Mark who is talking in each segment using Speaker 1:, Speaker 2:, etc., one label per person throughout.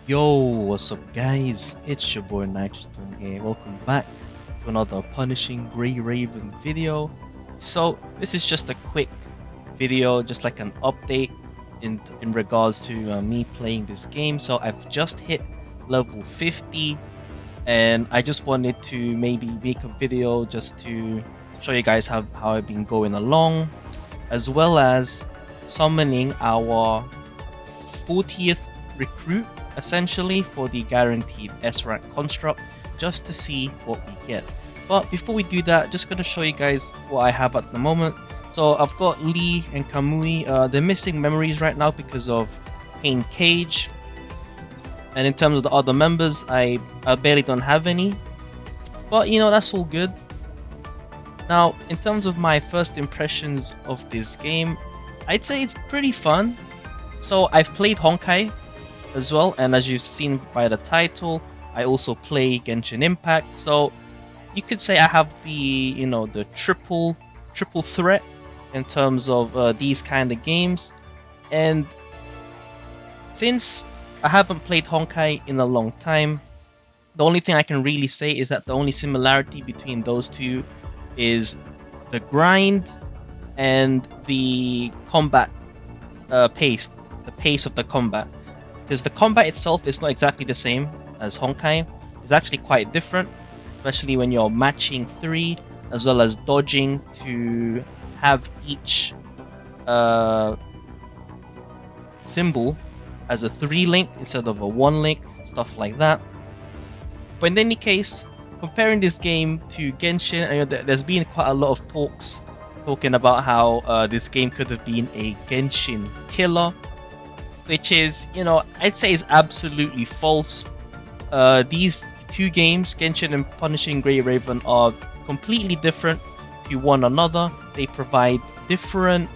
Speaker 1: Yo, what's up guys? It's your boy Nitrostorm here. Welcome back to another Punishing Grey Raven video. So this is just a quick video, just like an update in regards to me playing this game. So I've just hit level 50 and I just wanted to maybe make a video just to show you guys how I've been going along, as well as summoning our 40th recruit essentially for the guaranteed S rank construct, just to see what we get. But before we do that, just going to show you guys what I have at the moment. So I've got Lee and Kamui. They're missing memories right now because of Pain Cage, and in terms of the other members, I barely don't have any, but you know, that's all good. Now in terms of my first impressions of this game, I'd say it's pretty fun. So I've played Honkai as well, and as you've seen by the title, I also play Genshin Impact. So you could say I have the triple threat in terms of these kind of games. And since I haven't played Honkai in a long time, the only thing I can really say is that the only similarity between those two is the grind and the combat pace. The pace of the combat, because the combat itself is not exactly the same as Honkai. It's actually quite different, especially when you're matching 3 as well as dodging to have each symbol as a 3 link instead of a 1 link, stuff like that. But in any case, comparing this game to Genshin, there's been quite a lot of talking about how this game could have been a Genshin killer, which is, I'd say is absolutely false. These two games, Genshin and Punishing Grey Raven, are completely different to one another. They provide different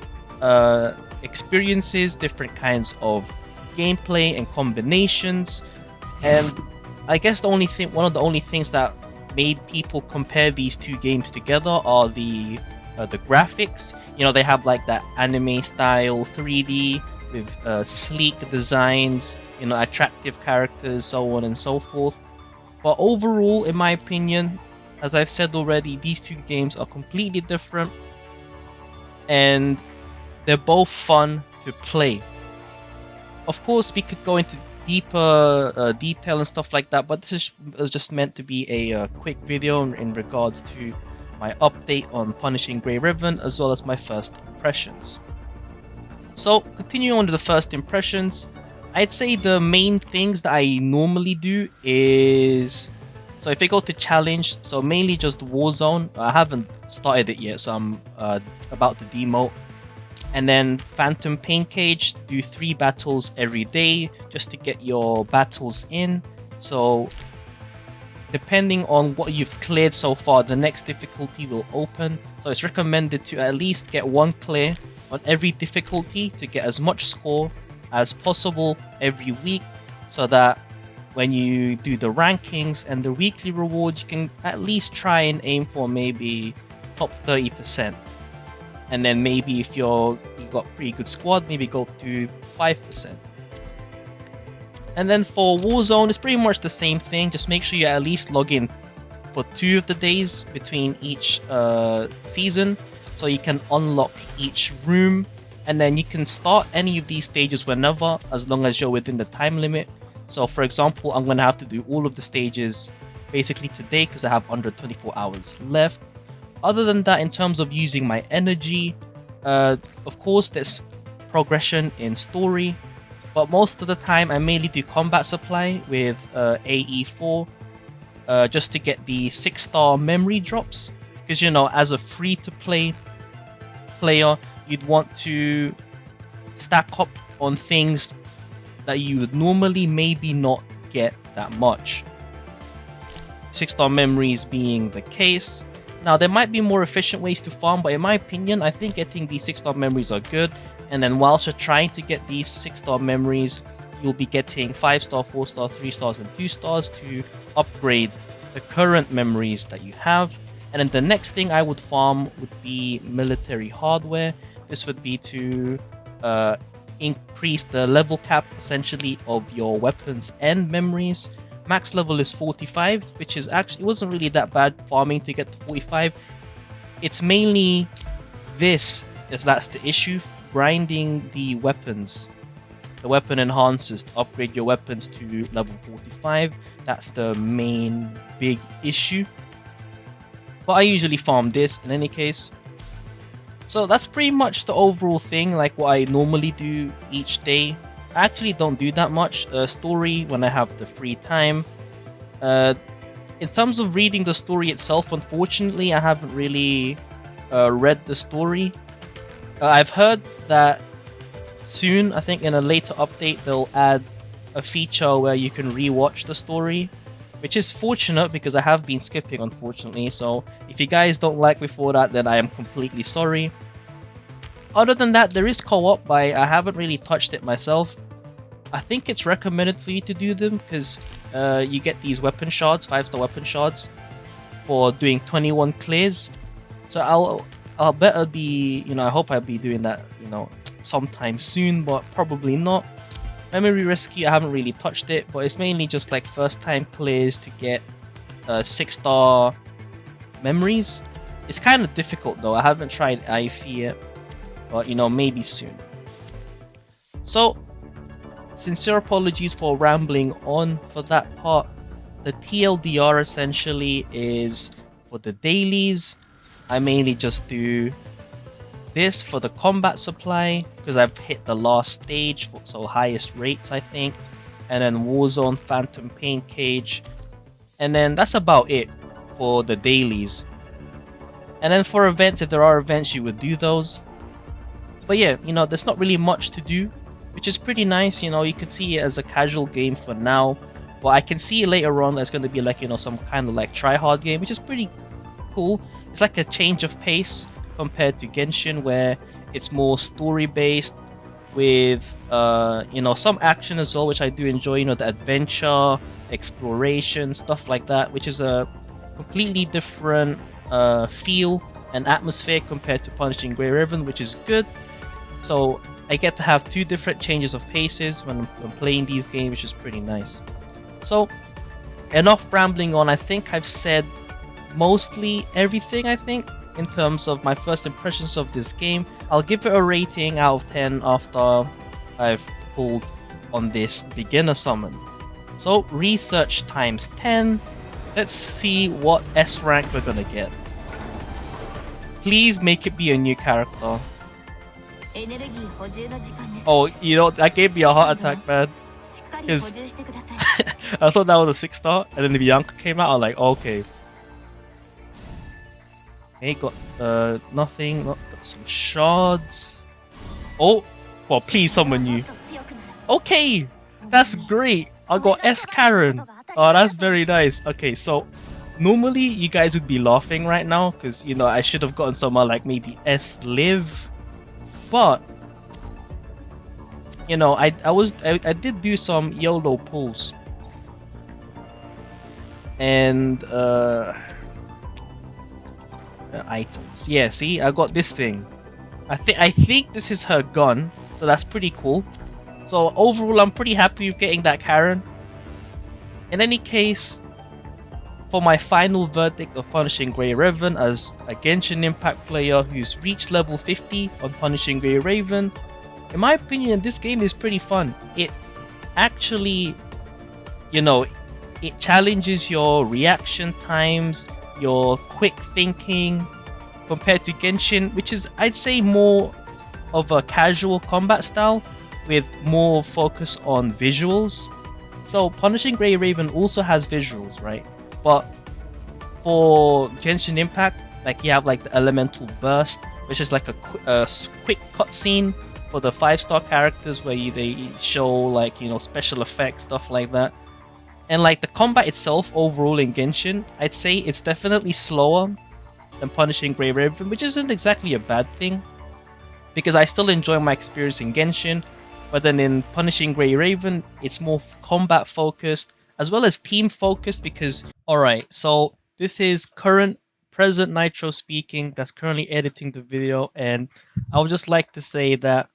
Speaker 1: experiences, different kinds of gameplay and combinations. And I guess one of the only things that made people compare these two games together are the graphics. They have like that anime style 3D with sleek designs, attractive characters, so on and so forth. But overall, in my opinion, as I've said already, these two games are completely different, and they're both fun to play. Of course, we could go into deeper detail and stuff like that, but this is just meant to be a quick video in regards to my update on Punishing Grey Raven, as well as my first impressions. So, continuing on to the first impressions, I'd say the main things that I normally do is... So if I go to challenge, so mainly just Warzone. I haven't started it yet, so I'm about to demote. And then Phantom Pain Cage, do 3 battles every day just to get your battles in. So depending on what you've cleared so far, the next difficulty will open. So it's recommended to at least get 1 clear on every difficulty to get as much score as possible every week, so that when you do the rankings and the weekly rewards, you can at least try and aim for maybe top 30%. And then maybe if you got pretty good squad, maybe go to 5%. And then for Warzone, it's pretty much the same thing. Just make sure you at least log in for 2 of the days between each season, so you can unlock each room, and then you can start any of these stages whenever, as long as you're within the time limit. So for example, I'm going to have to do all of the stages basically today because I have under 24 hours left. Other than that, in terms of using my energy, of course there's progression in story, but most of the time I mainly do combat supply with AE4 just to get the 6-star memory drops, because as a free-to-play player, you'd want to stack up on things that you would normally maybe not get that much. 6-star memories being the case. Now there might be more efficient ways to farm, but in my opinion, I think getting these 6-star memories are good. And then whilst you're trying to get these 6-star memories, you'll be getting 5-star, 4-star, 3 stars, and 2 stars to upgrade the current memories that you have. And then the next thing I would farm would be military hardware. This would be to increase the level cap essentially of your weapons and memories. Max level is 45, which is actually, it wasn't really that bad farming to get to 45. It's mainly this, is that's the issue, grinding the weapons. The weapon enhancers to upgrade your weapons to level 45. That's the main big issue. But I usually farm this in any case. So that's pretty much the overall thing, like what I normally do each day. I actually don't do that much story when I have the free time. In terms of reading the story itself, unfortunately, I haven't really read the story. I've heard that soon, I think in a later update, they'll add a feature where you can rewatch the story, which is fortunate because I have been skipping, unfortunately. So if you guys don't like before that, then I am completely sorry. Other than that, there is co-op, but I haven't really touched it myself. I think it's recommended for you to do them because you get these weapon shards, 5-star weapon shards, for doing 21 clears. So I'll bet I'll be, I hope I'll be doing that, sometime soon, but probably not. Memory Rescue, I haven't really touched it, but it's mainly just like first time clears to get 6-star memories. It's kind of difficult though. I haven't tried Lv50 yet, but maybe soon. So, sincere apologies for rambling on for that part. The TLDR essentially is for the dailies. I mainly just do this for the combat supply because I've hit the last stage, so highest rates I think, and then Warzone, Phantom Pain Cage, and then that's about it for the dailies. And then for events, if there are events, you would do those. But yeah, there's not really much to do, which is pretty nice. You could see it as a casual game for now, but I can see later on there's going to be like some kind of like try-hard game, which is pretty cool. It's like a change of pace compared to Genshin, where it's more story-based with some action as well, which I do enjoy. The adventure, exploration, stuff like that, which is a completely different feel and atmosphere compared to Punishing Grey Ribbon, which is good. So I get to have two different changes of paces when I'm playing these games, which is pretty nice. So enough rambling on. I think I've said mostly everything, in terms of my first impressions of this game. I'll give it a rating out of 10 after I've pulled on this beginner summon. So research times 10. Let's see what S rank we're gonna get. Please make it be a new character. Oh, that gave me a heart attack, man. Because I thought that was a 6-star, and then the Bianca came out, I was like, okay. Okay, got nothing, got some shards. Oh, well, please summon you. Okay, that's great. I got S Karen. Oh, that's very nice. Okay, so normally you guys would be laughing right now because I should have gotten someone like maybe S Liv, but I did do some YOLO pulls and items. Yeah, see, I got this thing. I think this is her gun, so that's pretty cool. So overall, I'm pretty happy with getting that Karen. In any case, for my final verdict of Punishing Grey Raven as a Genshin Impact player who's reached level 50 on Punishing Grey Raven, in my opinion, this game is pretty fun. It actually, it challenges your reaction times, your quick thinking, compared to Genshin, which is, I'd say, more of a casual combat style with more focus on visuals. So Punishing Grey Raven also has visuals, right? But for Genshin Impact, like you have like the Elemental Burst, which is like a quick cutscene for the 5-star characters where they show like special effects, stuff like that. And like the combat itself overall in Genshin, I'd say it's definitely slower than Punishing Grey Raven, which isn't exactly a bad thing, because I still enjoy my experience in Genshin. But then in Punishing Grey Raven, it's more combat focused as well as team focused because, alright, so this is present Nitro speaking, that's currently editing the video, and I would just like to say that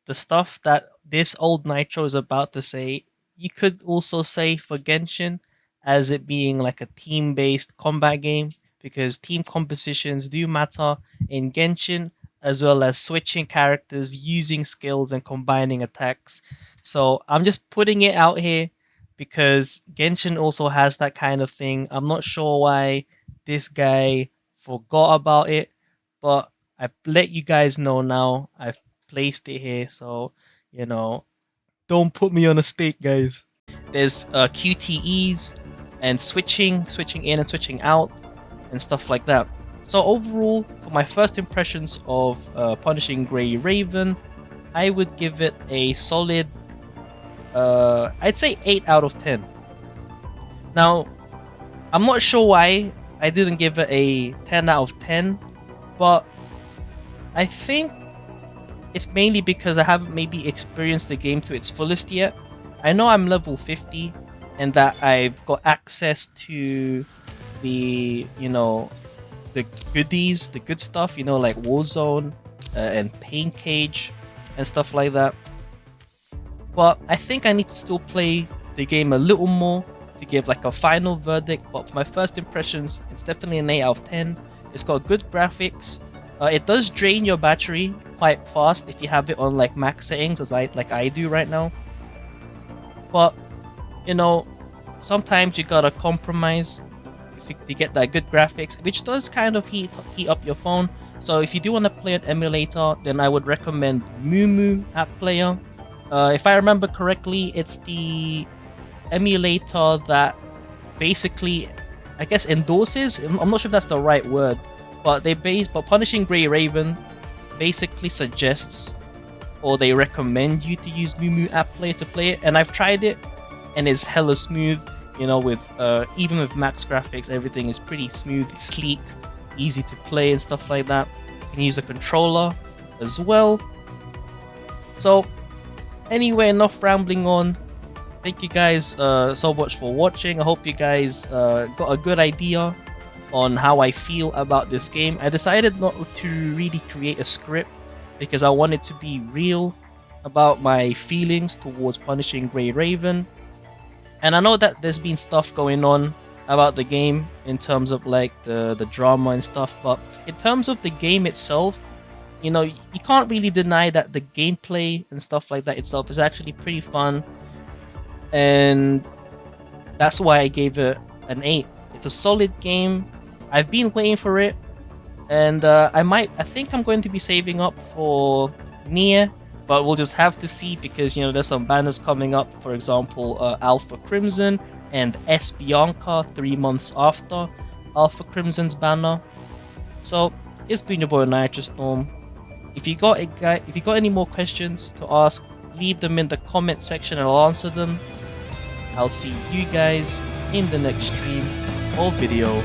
Speaker 1: the stuff that this old Nitro is about to say, you could also say for Genshin, as it being like a team-based combat game, because team compositions do matter in Genshin, as well as switching characters, using skills, and combining attacks. So I'm just putting it out here because Genshin also has that kind of thing. I'm not sure why this guy forgot about it, but I've let you guys know now. I've placed it here, so you know, don't put me on a stake, guys. There's QTEs and switching in and switching out, and stuff like that. So overall, for my first impressions of Punishing Grey Raven, I would give it a solid, I'd say 8 out of 10. Now, I'm not sure why I didn't give it a 10 out of 10, but I think it's mainly because I haven't maybe experienced the game to its fullest yet. I know I'm level 50 and that I've got access to the, the goodies, the good stuff, like Warzone and Pain Cage and stuff like that. But I think I need to still play the game a little more to give like a final verdict. But for my first impressions, it's definitely an 8 out of 10. It's got good graphics. It does drain your battery quite fast if you have it on like max settings, as I do right now. But sometimes you gotta compromise if you get that good graphics, which does kind of heat up your phone. So if you do want to play an emulator, then I would recommend Mumu App Player. If I remember correctly, it's the emulator that basically, I guess, endorses. I'm not sure if that's the right word, but Punishing Grey Raven basically suggests or they recommend you to use Mumu App Player to play it, and I've tried it, and it's hella smooth. With even with max graphics, everything is pretty smooth, sleek, easy to play, and stuff like that. You can use a controller as well. So, anyway, enough rambling on. Thank you guys so much for watching. I hope you guys got a good idea on how I feel about this game. I decided not to really create a script because I wanted to be real about my feelings towards Punishing Grey Raven. And I know that there's been stuff going on about the game in terms of like the drama and stuff, but in terms of the game itself, you can't really deny that the gameplay and stuff like that itself is actually pretty fun, and that's why I gave it an 8. It's a solid game. I've been waiting for it, and I think I'm going to be saving up for Nier, but we'll just have to see because there's some banners coming up. For example, Alpha Crimson and S Bianca 3 months after Alpha Crimson's banner. So it's been your boy Nitrostorm. If you got any more questions to ask, leave them in the comment section and I'll answer them. I'll see you guys in the next stream or video.